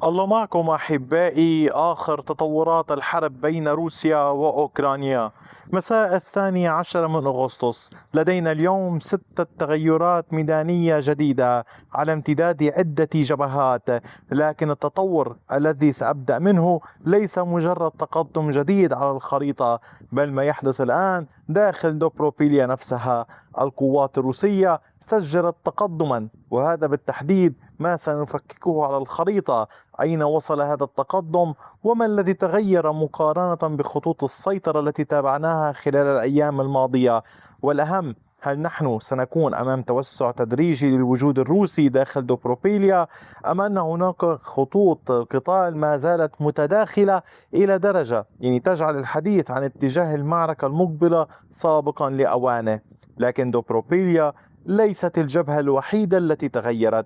الله معكم أحبائي. آخر تطورات الحرب بين روسيا وأوكرانيا مساء 12 من أغسطس. لدينا اليوم 6 تغيرات ميدانية جديدة على امتداد عدة جبهات، لكن التطور الذي سأبدأ منه ليس مجرد تقدم جديد على الخريطة، بل ما يحدث الآن داخل دوبروبيليا نفسها. القوات الروسية سجلت تقدما، وهذا بالتحديد ما سنفككه على الخريطة. أين وصل هذا التقدم؟ وما الذي تغير مقارنة بخطوط السيطرة التي تابعناها خلال الأيام الماضية؟ والأهم، هل نحن سنكون أمام توسع تدريجي للوجود الروسي داخل دوبروبيليا، أم أن هناك خطوط قتال ما زالت متداخلة إلى درجة تجعل الحديث عن اتجاه المعركة المقبلة سابقا لأوانه؟ لكن دوبروبيليا ليست الجبهة الوحيدة التي تغيرت.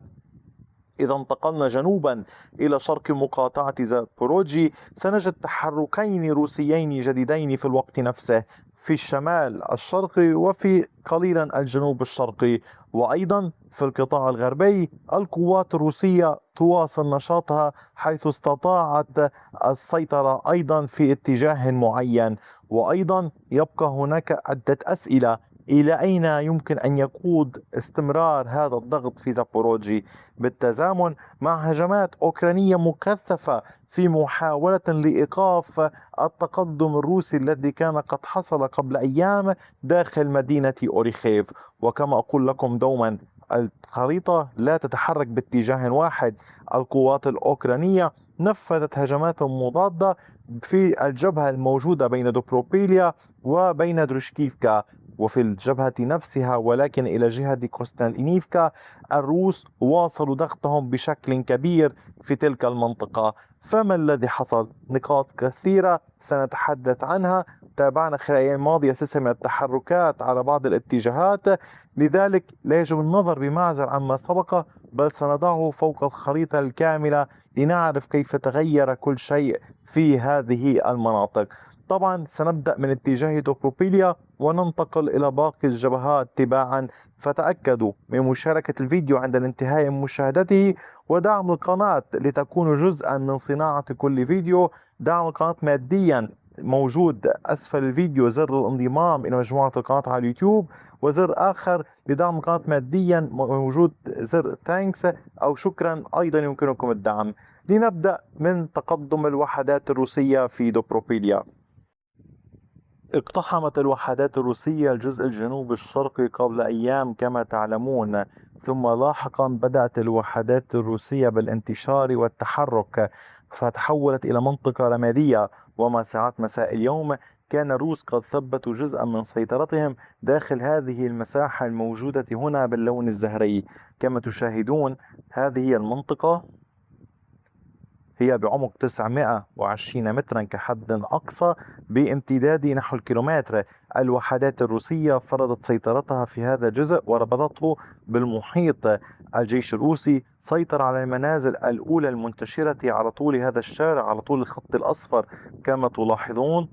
إذا انتقلنا جنوبا إلى شرق مقاطعة زابوروجي سنجد تحركين روسيين جديدين في الوقت نفسه، في الشمال الشرقي وفي قليلا الجنوب الشرقي. وأيضا في القطاع الغربي القوات الروسية تواصل نشاطها، حيث استطاعت السيطرة أيضا في اتجاه معين. وأيضا يبقى هناك عدة أسئلة: إلى أين يمكن أن يقود استمرار هذا الضغط في زابوروجي، بالتزامن مع هجمات أوكرانية مكثفة في محاولة لإيقاف التقدم الروسي الذي كان قد حصل قبل أيام داخل مدينة أوريخيف؟ وكما أقول لكم دوما، الخريطة لا تتحرك باتجاه واحد. القوات الأوكرانية نفذت هجمات مضادة في الجبهة الموجودة بين دوبروبيليا وبين دروشكيفكا، وفي الجبهة نفسها ولكن إلى جهة كوستالينيفكا الروس واصلوا ضغطهم بشكل كبير في تلك المنطقة. فما الذي حصل؟ نقاط كثيرة سنتحدث عنها. تابعنا خلال الأيام الماضية سلسلة من التحركات على بعض الاتجاهات، لذلك لا يجب النظر بمعزل عما سبق، بل سنضعه فوق الخريطة الكاملة لنعرف كيف تغير كل شيء في هذه المناطق. طبعا سنبدأ من اتجاه دوبروبيليا وننتقل إلى باقي الجبهات تباعا. فتأكدوا من مشاركة الفيديو عند الانتهاء من مشاهدته، ودعم القناة لتكونوا جزءا من صناعة كل فيديو. دعم القناة ماديا موجود أسفل الفيديو، زر الانضمام إلى مجموعة القناة على اليوتيوب، وزر آخر لدعم القناة ماديا موجود زر ثانكس أو شكرا، أيضا يمكنكم الدعم. لنبدأ من تقدم الوحدات الروسية في دوبروبيليا. اقتحمت الوحدات الروسية الجزء الجنوب الشرقي قبل أيام كما تعلمون، ثم لاحقا بدأت الوحدات الروسية بالانتشار والتحرك، فتحولت إلى منطقة رمادية. ومع ساعات مساء اليوم كان الروس قد ثبتوا جزءا من سيطرتهم داخل هذه المساحة الموجودة هنا باللون الزهري. كما تشاهدون، هذه هي المنطقة، هي بعمق 920 مترا كحد أقصى، بامتداد نحو الكيلومتر. الوحدات الروسية فرضت سيطرتها في هذا الجزء وربطته بالمحيط. الجيش الروسي سيطر على المنازل الأولى المنتشرة على طول هذا الشارع، على طول الخط الأصفر. كما تلاحظون،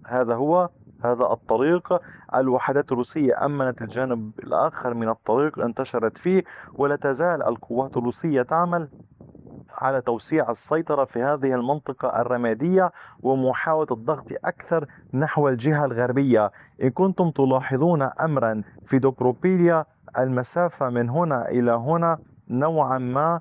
هذا الطريق. الوحدات الروسية أمنت الجانب الآخر من الطريق انتشرت فيه، ولا تزال القوات الروسية تعمل على توسيع السيطرة في هذه المنطقة الرمادية ومحاولة الضغط أكثر نحو الجهة الغربية. إن كنتم تلاحظون أمرا في دوبروبيليا، المسافة من هنا إلى هنا نوعا ما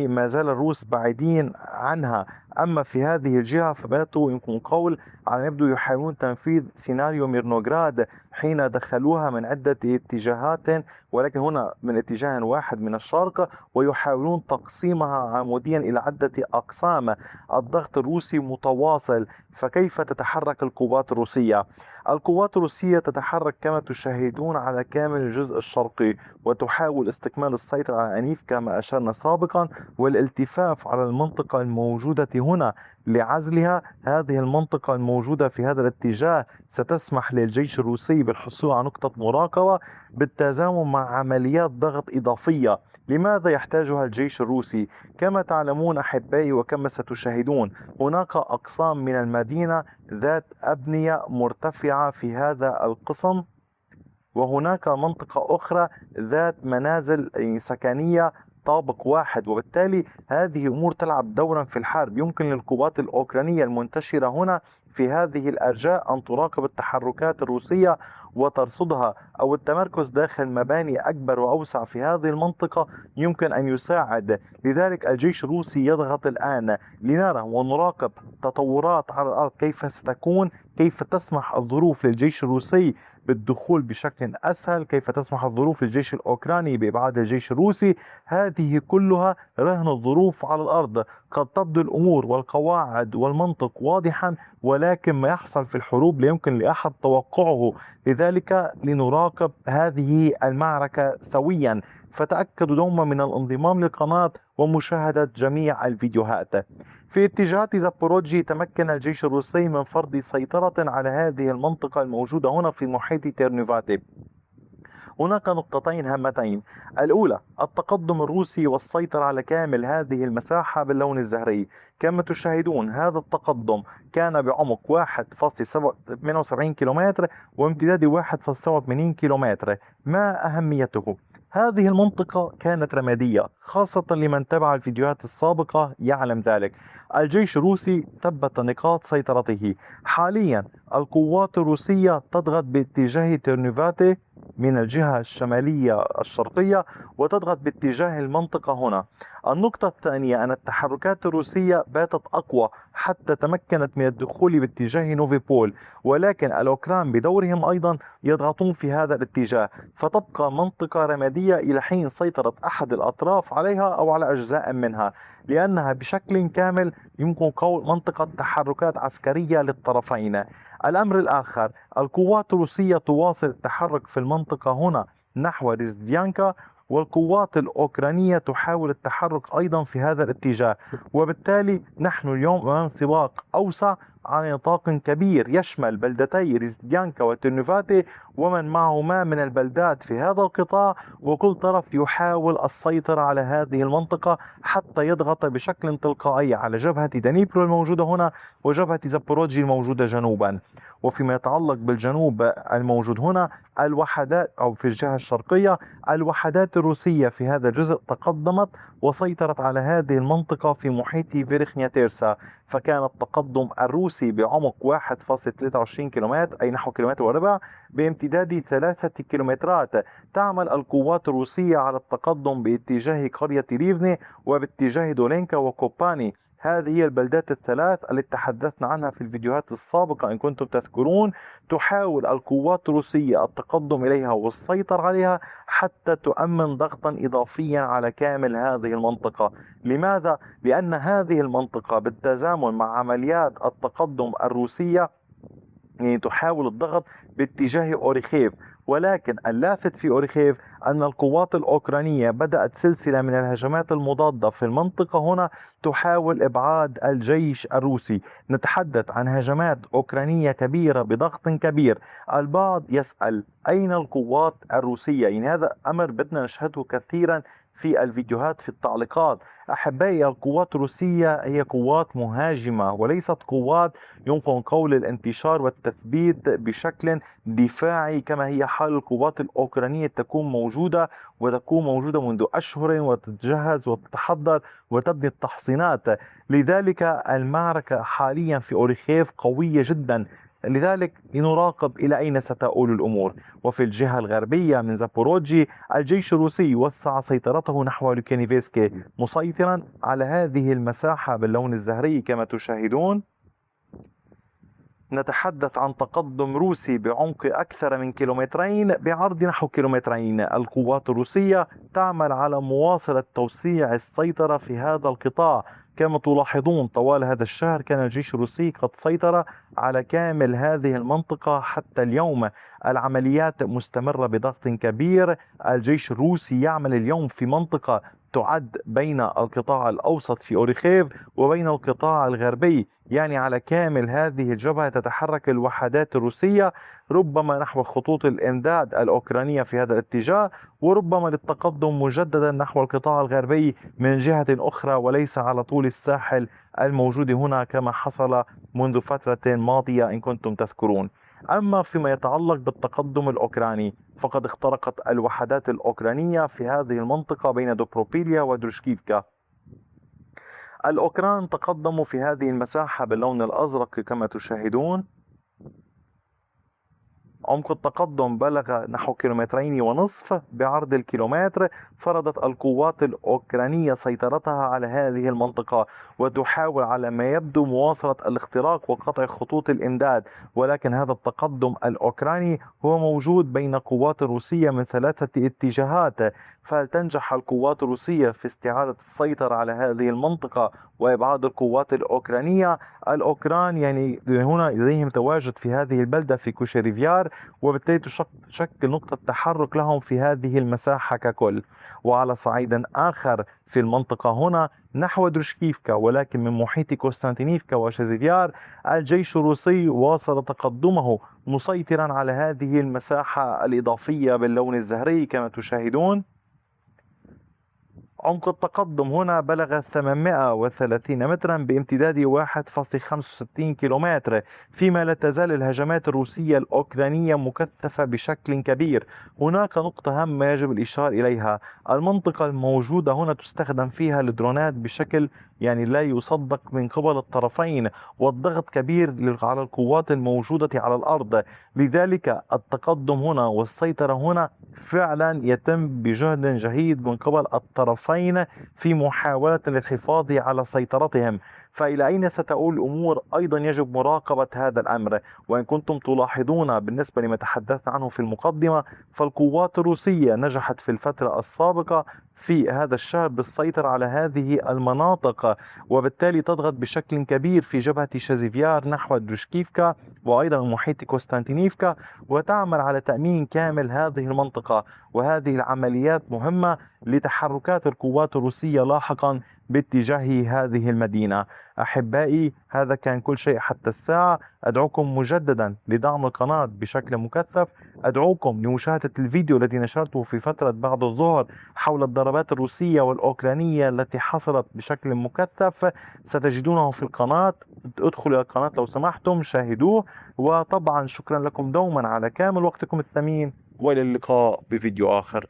ما زال الروس بعيدين عنها. أما في هذه الجهة فباتوا يمكن قول على يبدو يحاولون تنفيذ سيناريو ميرنوغراد حين دخلوها من عدة اتجاهات، ولكن هنا من اتجاه واحد من الشرق، ويحاولون تقسيمها عموديا إلى عدة أقسام. الضغط الروسي متواصل. فكيف تتحرك القوات الروسية؟ القوات الروسية تتحرك كما تشاهدون على كامل الجزء الشرقي، وتحاول استكمال السيطرة على أنيف كما أشرنا سابقا، والالتفاف على المنطقة الموجودة هنا لعزلها. هذه المنطقة الموجودة في هذا الاتجاه ستسمح للجيش الروسي بالحصول على نقطة مراقبة بالتزامن مع عمليات ضغط إضافية. لماذا يحتاجها الجيش الروسي؟ كما تعلمون أحبائي وكما ستشاهدون، هناك أقسام من المدينة ذات أبنية مرتفعة في هذا القسم، وهناك منطقة أخرى ذات منازل سكنية طابق واحد، وبالتالي هذه أمور تلعب دورا في الحرب. يمكن للقوات الأوكرانية المنتشرة هنا في هذه الأرجاء أن تراقب التحركات الروسية وترصدها، أو التمركز داخل مباني أكبر وأوسع في هذه المنطقة يمكن أن يساعد. لذلك الجيش الروسي يضغط الآن لنرى ونراقب تطورات على الأرض كيف ستكون، كيف تسمح الظروف للجيش الروسي بالدخول بشكل أسهل، كيف تسمح الظروف للجيش الأوكراني بإبعاد الجيش الروسي. هذه كلها رهن الظروف على الأرض. قد تبدو الأمور والقواعد والمنطق واضحا، ولكن ما يحصل في الحروب لا يمكن لأحد توقعه. لذلك لنراقب هذه المعركة سويا. فتأكدوا دوما من الانضمام للقناة ومشاهدة جميع الفيديوهات. في اتجاه زابوروجي تمكن الجيش الروسي من فرض سيطرة على هذه المنطقة الموجودة هنا في محيط تيرنوفاتي. هناك نقطتين هامتين: الأولى التقدم الروسي والسيطرة على كامل هذه المساحة باللون الزهري. كما تشاهدون هذا التقدم كان بعمق 1.78 كيلومتر وامتداد 1.87 كيلومتر. ما أهميته؟ هذه المنطقة كانت رمادية، خاصة لمن تابع الفيديوهات السابقة يعلم ذلك. الجيش الروسي ثبت نقاط سيطرته. حاليا القوات الروسية تضغط باتجاه تيرنوفاتي من الجهة الشمالية الشرقية، وتضغط باتجاه المنطقة هنا. النقطة الثانية أن التحركات الروسية باتت أقوى حتى تمكنت من الدخول باتجاه نوفيبول، ولكن الأوكران بدورهم أيضا يضغطون في هذا الاتجاه، فتبقى منطقة رمادية إلى حين سيطرة أحد الأطراف عليها أو على أجزاء منها، لأنها بشكل كامل يمكن قول منطقة تحركات عسكرية للطرفين. الأمر الآخر، القوات الروسية تواصل التحرك في المنطقة هنا نحو ريزديانكا، والقوات الأوكرانية تحاول التحرك أيضا في هذا الاتجاه. وبالتالي نحن اليوم أمام سباق أوسع على نطاق كبير يشمل بلدتي ريزديانكا وترنوفاتي ومن معهما من البلدات في هذا القطاع، وكل طرف يحاول السيطرة على هذه المنطقة حتى يضغط بشكل تلقائي على جبهة دنيبرو الموجودة هنا وجبهة زابوروجي الموجودة جنوبا. وفيما يتعلق بالجنوب الموجود هنا، الوحدات أو في الجهة الشرقية الوحدات الروسية في هذا الجزء تقدمت وسيطرت على هذه المنطقة في محيط فيرخنيا تيرسا. فكان التقدم الروسي بعمق 1.23 كيلومتر أي نحو كيلومتر وربع بامتداد 3 كيلومترات. تعمل القوات الروسية على التقدم باتجاه قرية ريفني وباتجاه دولينكا وكوباني. هذه هي البلدات الثلاث التي تحدثنا عنها في الفيديوهات السابقة إن كنتم تذكرون. تحاول القوات الروسية التقدم إليها والسيطرة عليها حتى تؤمن ضغطا إضافيا على كامل هذه المنطقة. لماذا؟ لأن هذه المنطقة بالتزامن مع عمليات التقدم الروسية يعني تحاول الضغط باتجاه أوريخيف. ولكن اللافت في أوريخيف أن القوات الأوكرانية بدأت سلسلة من الهجمات المضادة في المنطقة هنا تحاول إبعاد الجيش الروسي. نتحدث عن هجمات أوكرانية كبيرة بضغط كبير. البعض يسأل أين القوات الروسية؟ يعني هذا أمر بدنا نشهده كثيرا في الفيديوهات في التعليقات. أحبائي، القوات الروسية هي قوات مهاجمة وليست قوات يمكن قول الانتشار والتثبيت بشكل دفاعي كما هي حال القوات الأوكرانية تكون موجودة منذ أشهر وتتجهز وتتحضر وتبني التحصينات. لذلك المعركة حاليا في أوريخيف قوية جدا. لذلك لنراقب إلى أين ستؤول الأمور. وفي الجهة الغربية من زابوروجي الجيش الروسي وسع سيطرته نحو لوكانيفسكي مسيطرا على هذه المساحة باللون الزهري كما تشاهدون. نتحدث عن تقدم روسي بعمق أكثر من كيلومترين بعرض نحو كيلومترين. القوات الروسية تعمل على مواصلة توسيع السيطرة في هذا القطاع. كما تلاحظون طوال هذا الشهر كان الجيش الروسي قد سيطر على كامل هذه المنطقة حتى اليوم. العمليات مستمرة بضغط كبير. الجيش الروسي يعمل اليوم في منطقة تعد بين القطاع الأوسط في أوريخيف وبين القطاع الغربي، يعني على كامل هذه الجبهة تتحرك الوحدات الروسية ربما نحو خطوط الإمداد الأوكرانية في هذا الاتجاه، وربما للتقدم مجددا نحو القطاع الغربي من جهة أخرى وليس على طول الساحل الموجود هنا كما حصل منذ فترة ماضية إن كنتم تذكرون. أما فيما يتعلق بالتقدم الأوكراني فقد اخترقت الوحدات الأوكرانية في هذه المنطقة بين دوبروبيليا ودروشكيفكا. الأوكران تقدموا في هذه المساحة باللون الأزرق كما تشاهدون. عمق التقدم بلغ نحو 2.5 كيلومتر بعرض الكيلومتر. فرضت القوات الأوكرانية سيطرتها على هذه المنطقة وتحاول على ما يبدو مواصلة الاختراق وقطع خطوط الإمداد، ولكن هذا التقدم الأوكراني هو موجود بين قوات روسية من 3 اتجاهات. فهل تنجح القوات الروسية في استعادة السيطرة على هذه المنطقة وإبعاد القوات الأوكرانية؟ الأوكران يعني هنا لديهم تواجد في هذه البلدة في كوشيريفيار، وبالتالي تشكل نقطة تحرك لهم في هذه المساحة ككل. وعلى صعيد آخر في المنطقة هنا نحو درشكيفكا ولكن من محيط كوستانتينيفكا وشازيفيار، الجيش الروسي واصل تقدمه مسيطرا على هذه المساحة الإضافية باللون الزهري كما تشاهدون. عمق التقدم هنا بلغ 830 مترا بامتداد 1.65 كيلومتر، فيما لا تزال الهجمات الروسية الأوكرانية مكثفة بشكل كبير. هناك نقطة هامة يجب الإشارة إليها: المنطقة الموجودة هنا تستخدم فيها الدرونات بشكل يعني لا يصدق من قبل الطرفين، والضغط كبير على القوات الموجودة على الأرض. لذلك التقدم هنا والسيطرة هنا فعلا يتم بجهد جهيد من قبل الطرفين في محاولة للحفاظ على سيطرتهم. فإلى أين ستؤول الأمور أيضا يجب مراقبة هذا الأمر. وإن كنتم تلاحظون بالنسبة لما تحدثنا عنه في المقدمة، فالقوات الروسية نجحت في الفترة السابقة في هذا الشهر بالسيطرة على هذه المناطق، وبالتالي تضغط بشكل كبير في جبهة شازيفيار نحو درشكيفكا وأيضا محيط كوستانتينيفكا، وتعمل على تأمين كامل هذه المنطقة. وهذه العمليات مهمة لتحركات القوات الروسية لاحقا باتجاه هذه المدينة. أحبائي، هذا كان كل شيء حتى الساعة. أدعوكم مجددا لدعم القناة بشكل مكثف. أدعوكم لمشاهدة الفيديو الذي نشرته في فترة بعد الظهر حول الضربات الروسية والأوكرانية التي حصلت بشكل مكثف، ستجدونه في القناة. ادخلوا إلى القناة لو سمحتم، شاهدوه. وطبعا شكرا لكم دوما على كامل وقتكم الثمين، وإلى اللقاء بفيديو آخر.